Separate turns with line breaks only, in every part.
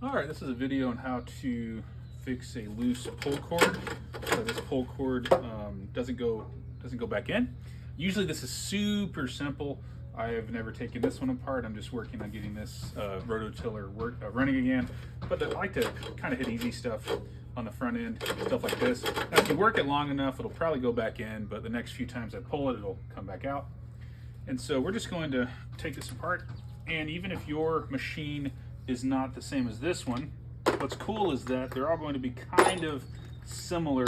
All right, this is a video on how to fix a loose pull cord. So this pull cord doesn't go back in. Usually this is super simple. I have never taken this one apart. I'm just working on getting this rototiller running again. But I like to kind of hit easy stuff on the front end, stuff like this. Now, if you work it long enough, it'll probably go back in, but the next few times I pull it, it'll come back out. And so we're just going to take this apart. And even if your machine is not the same as this one, what's cool is that they're all going to be kind of similar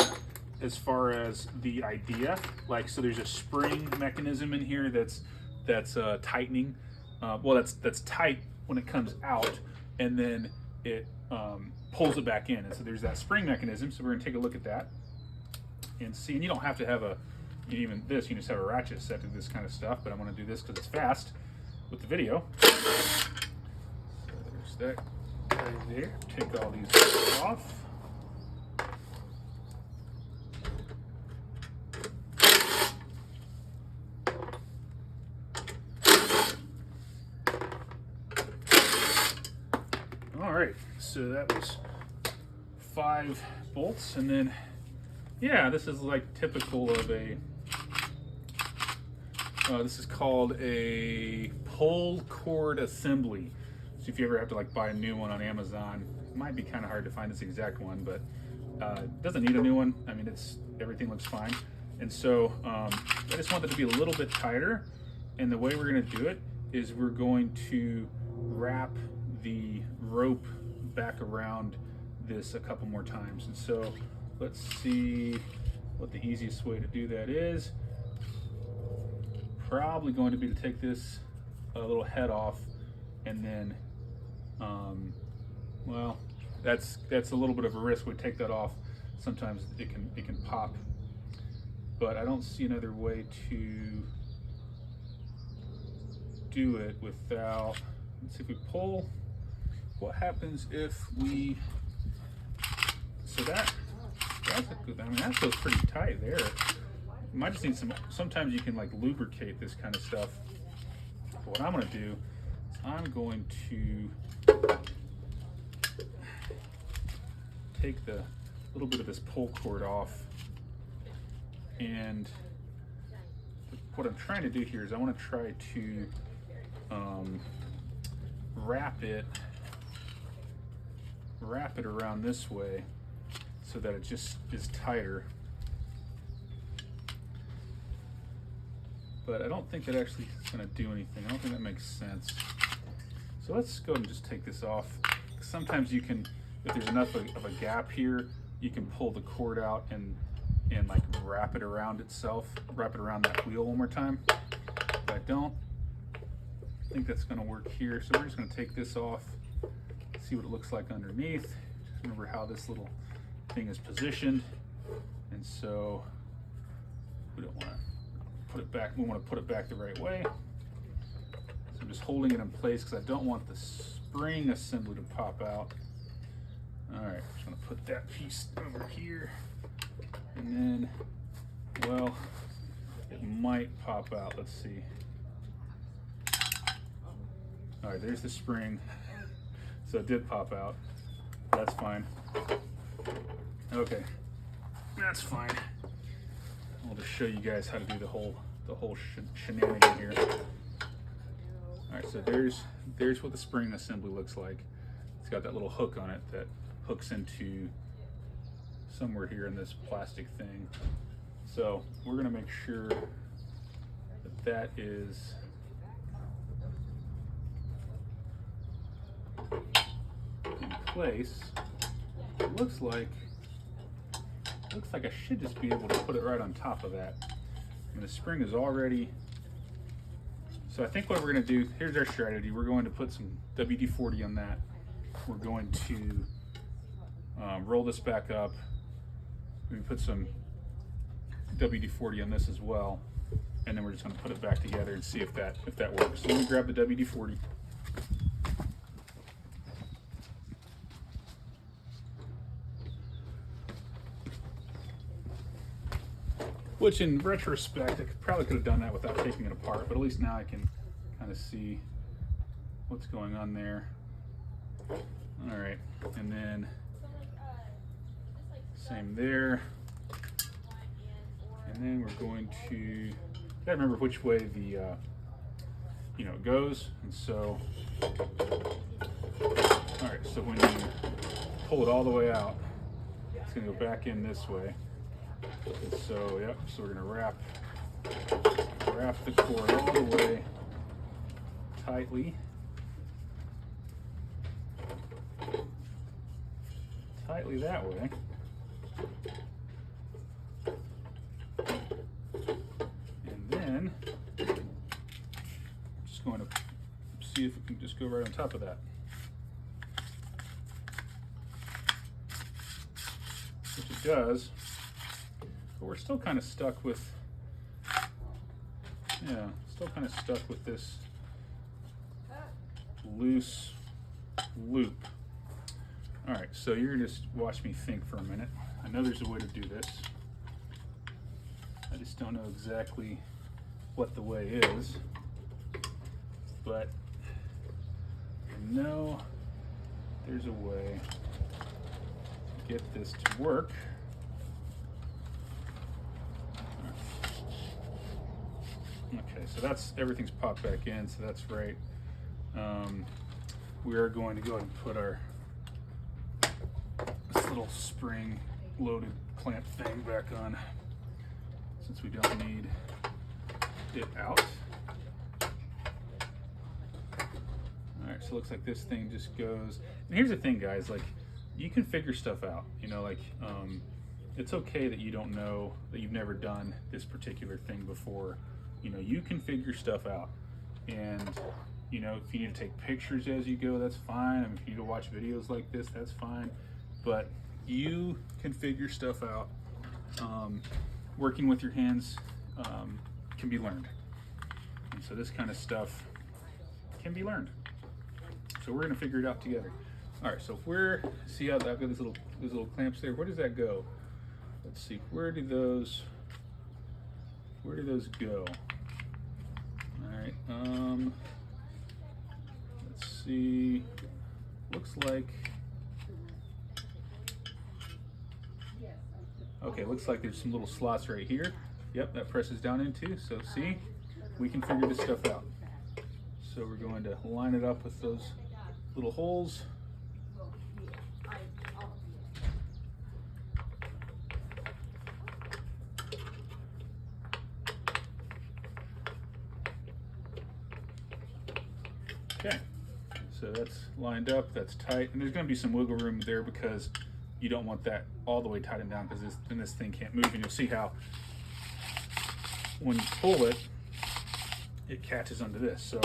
as far as the idea. Like, so there's a spring mechanism in here that's tightening. That's tight when it comes out, and then it pulls it back in. And so there's that spring mechanism. So we're going to take a look at that and see. And you don't have to have even this. You can just have a ratchet set to this kind of stuff. But I'm going to do this because it's fast with the video. So there's that right there. Take all these off. All right, so that was 5 bolts, and then yeah, this is like typical of a this is called a pull cord assembly. So if you ever have to like buy a new one on Amazon, it might be kind of hard to find this exact one, but it doesn't need a new one. I mean, everything looks fine. And so I just want it to be a little bit tighter, and the way we're going to do it is we're going to wrap the rope back around this a couple more times. And so let's see what the easiest way to do that is. Probably going to be to take this little head off, and then well, that's a little bit of a risk. We take that off, sometimes it can pop, but I don't see another way to do it without, let's see if we pull. What happens if we, so that's a good, I mean, that feels pretty tight there. You might just need sometimes you can like lubricate this kind of stuff. But what I'm gonna do is I'm going to take the little bit of this pull cord off, and what I'm trying to do here is I want to try to wrap it around this way so that it just is tighter. But I don't think that actually is going to do anything. I don't think that makes sense. So let's go and just take this off. Sometimes you can, if there's enough of a gap here, you can pull the cord out and like wrap it around itself, wrap it around that wheel one more time. But I don't think that's going to work here. So we're just going to take this off, see what it looks like underneath. Just remember how this little thing is positioned. And so we don't want to put it back, we want to put it back the right way. So I'm just holding it in place because I don't want the spring assembly to pop out. All right, I'm just going to put that piece over here, and then, well, it might pop out. Let's see. All right, there's the spring. So it did pop out. That's fine. Okay, that's fine. I'll just show you guys how to do the whole shenanigan here. All right, so there's what the spring assembly looks like. It's got that little hook on it that hooks into somewhere here in this plastic thing. So we're gonna make sure that is in place. It looks like I should just be able to put it right on top of that. And the spring is already, so I think what we're going to do, here's our strategy. We're going to put some WD-40 on that. We're going to roll this back up. We can put some WD-40 on this as well, and then we're just going to put it back together and see if that works. So let me grab the WD-40. Which in retrospect, I probably could have done that without taking it apart, but at least now I can kind of see what's going on there. All right, and then same there. And then we're going to, gotta remember which way the, it goes. And so, all right, so when you pull it all the way out, it's gonna go back in this way. And so, yep, so we're gonna wrap the cord all the way tightly that way. And then I'm just going to see if it can just go right on top of that. Which it does, but we're still kind of stuck with, this loose loop. All right, so you're gonna just watch me think for a minute. I know there's a way to do this. I just don't know exactly what the way is, but I know there's a way to get this to work. Okay, so that's, everything's popped back in, so that's right. We are going to go ahead and put this little spring loaded clamp thing back on, since we don't need it out. All right, so it looks like this thing just goes, and here's the thing, guys, like, you can figure stuff out, it's okay that you don't know, that you've never done this particular thing before. You can figure stuff out, and if you need to take pictures as you go, that's fine. I mean, if you need to watch videos like this, that's fine, but you can figure stuff out. Working with your hands can be learned, and so this kind of stuff can be learned. So we're gonna figure it out together. All right, so if we're, see how I've got these little clamps there, where does that go? Let's see, where do those go? All right, let's see, looks like, okay, looks like there's some little slots right here. Yep, that presses down into, so see, we can figure this stuff out. So we're going to line it up with those little holes. Okay, so that's lined up, that's tight, and there's going to be some wiggle room there because you don't want that all the way tightened down, because then this thing can't move, and you'll see how when you pull it, it catches onto this. So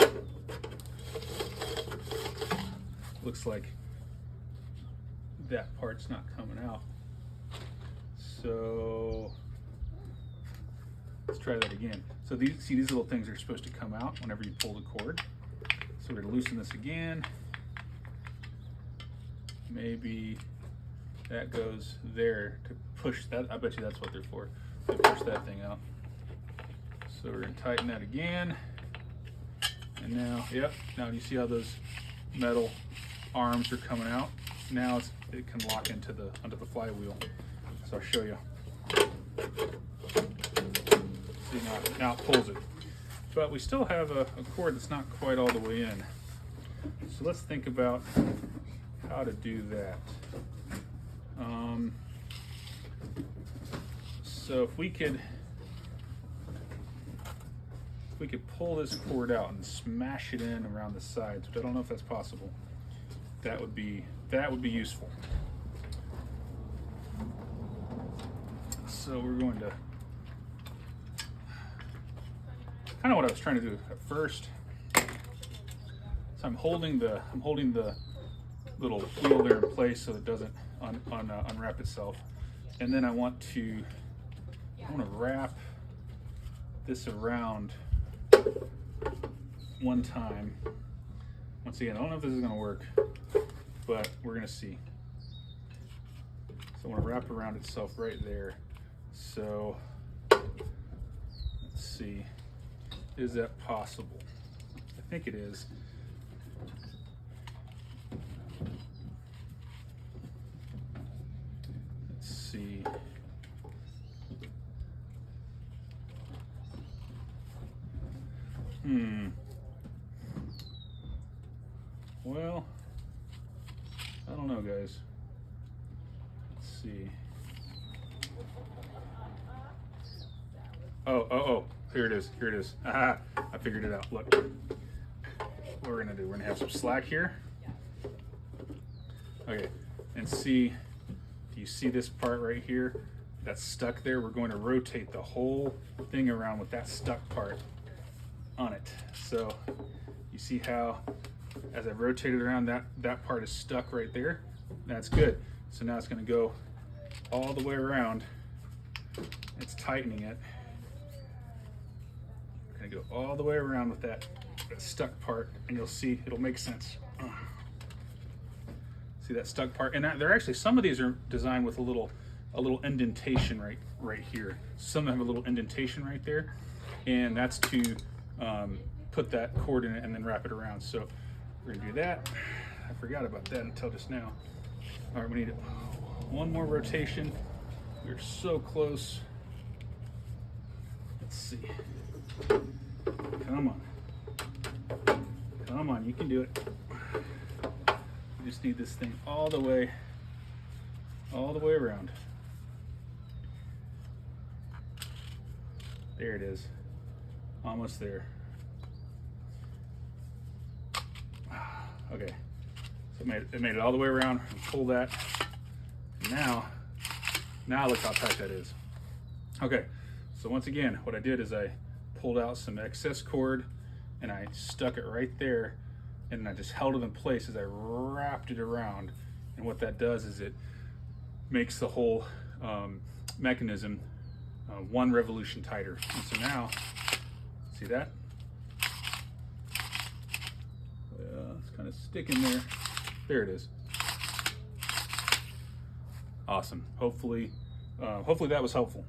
looks like that part's not coming out. So let's try that again. So these little things are supposed to come out whenever you pull the cord. So we're gonna loosen this again. Maybe that goes there to push that. I bet you that's what they're for, to push that thing out. So we're gonna tighten that again. And now, yep, now you see how those metal arms are coming out? Now it can lock onto the flywheel. So I'll show you. See, now it pulls it. But we still have a cord that's not quite all the way in. So let's think about how to do that. So if we could pull this cord out and smash it in around the sides, which I don't know if that's possible, that would be useful. So we're going to, kind of what I was trying to do at first. So I'm holding the little wheel there in place so it doesn't unwrap itself, and then I want to wrap this around one time. Once again, I don't know if this is going to work, but we're going to see. So I want to wrap around itself right there. So let's see. Is that possible? I think it is. see. Well, I don't know, guys. Let's see. Oh, here it is, here it is. Aha, I figured it out. Look, what we're gonna do, we're gonna have some slack here. Okay, and see, do you see this part right here that's stuck there? We're going to rotate the whole thing around with that stuck part on it. So you see how, as I've rotated around, that part is stuck right there. That's good. So now it's gonna go all the way around. It's tightening it. We're gonna go all the way around with that stuck part, and you'll see it'll make sense. See that stuck part? And they're actually, some of these are designed with a little indentation right here. Some have a little indentation right there, and that's to put that cord in it and then wrap it around. So we're gonna do that. I forgot about that until just now. All right, we need one more rotation. We're so close. Let's see. Come on. Come on, you can do it. You just need this thing all the way around. There it is. Almost there. Okay. So it made it all the way around. Pull that. Now look how tight that is. Okay. So once again, what I did is I pulled out some excess cord and I stuck it right there, and I just held it in place as I wrapped it around. And what that does is it makes the whole mechanism one revolution tighter. And so now, see that? It's kind of sticking there. There it is. Awesome. Hopefully that was helpful.